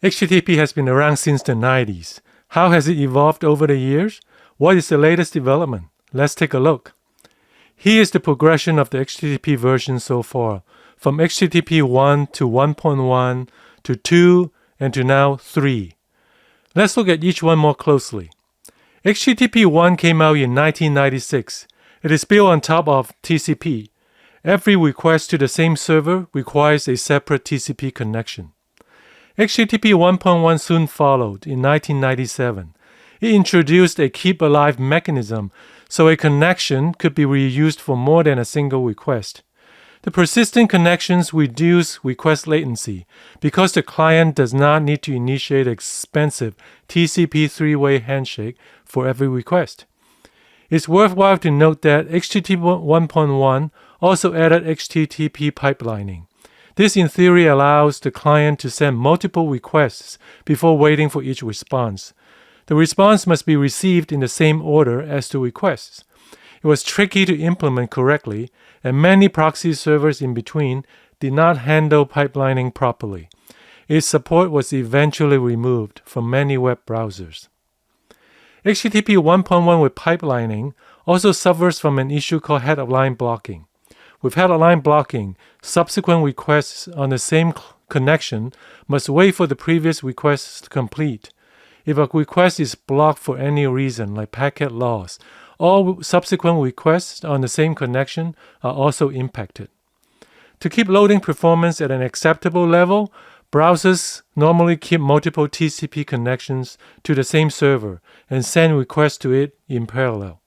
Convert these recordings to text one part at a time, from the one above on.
HTTP has been around since the 90s. How has it evolved over the years? What is the latest development? Let's take a look. Here is the progression of the HTTP version so far, from HTTP 1 to 1.1 to 2 and to now 3. Let's look at each one more closely. HTTP 1 came out in 1996. It is built on top of TCP. Every request to the same server requires a separate TCP connection. HTTP 1.1 soon followed in 1997. It introduced a keep alive mechanism so a connection could be reused for more than a single request. The persistent connections reduce request latency because the client does not need to initiate expensive TCP three-way handshake for every request. It's worthwhile to note that HTTP 1.1 also added HTTP pipelining. This in theory allows the client to send multiple requests before waiting for each response. The response must be received in the same order as the requests. It was tricky to implement correctly, and many proxy servers in between did not handle pipelining properly. Its support was eventually removed from many web browsers. HTTP 1.1 with pipelining also suffers from an issue called head-of-line blocking. With head-of-line blocking, subsequent requests on the same connection must wait for the previous requests to complete. If a request is blocked for any reason, like packet loss, all subsequent requests on the same connection are also impacted. To keep loading performance at an acceptable level, browsers normally keep multiple TCP connections to the same server and send requests to it in parallel.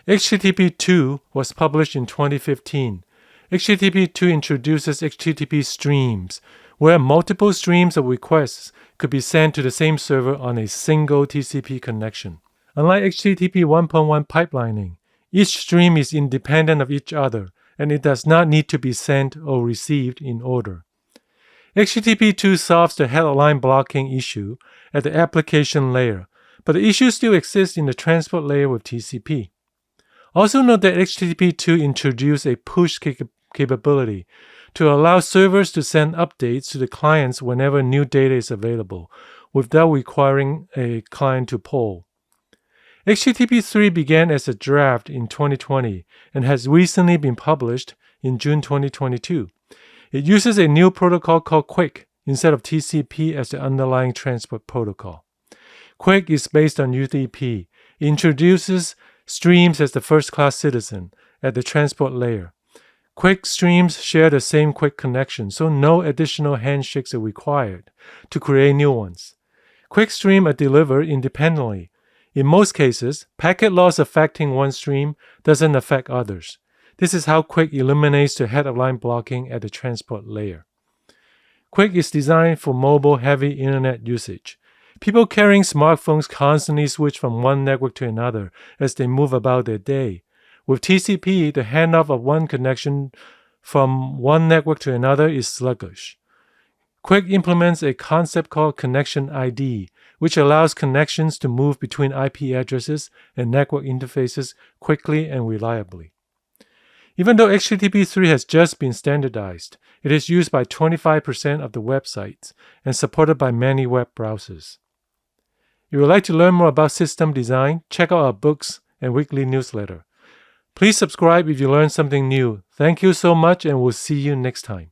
HTTP 2 was published in 2015. HTTP 2 introduces HTTP streams, where multiple streams of requests could be sent to the same server on a single TCP connection. Unlike HTTP 1.1 pipelining, each stream is independent of each other, and it does not need to be sent or received in order. HTTP 2 solves the head-of-line blocking issue at the application layer, but the issue still exists in the transport layer with TCP. Also note that HTTP 2 introduced a push capability to allow servers to send updates to the clients whenever new data is available, without requiring a client to poll. HTTP 3 began as a draft in 2020 and has recently been published in June 2022. It uses a new protocol called QUIC instead of TCP as the underlying transport protocol. QUIC is based on UDP. It introduces streams as the first-class citizen at the transport layer. QUIC streams share the same QUIC connection, so no additional handshakes are required to create new ones. QUIC streams are delivered independently. In most cases, packet loss affecting one stream doesn't affect others. This is how QUIC eliminates the head-of-line blocking at the transport layer. QUIC is designed for mobile-heavy internet usage. People carrying smartphones constantly switch from one network to another as they move about their day. With TCP, the handoff of one connection from one network to another is sluggish. QUIC implements a concept called connection ID, which allows connections to move between IP addresses and network interfaces quickly and reliably. Even though HTTP 3 has just been standardized, it is used by 25% of the websites and supported by many web browsers. If you would like to learn more about system design, check out our books and weekly newsletter. Please subscribe if you learned something new. Thank you so much, and we'll see you next time.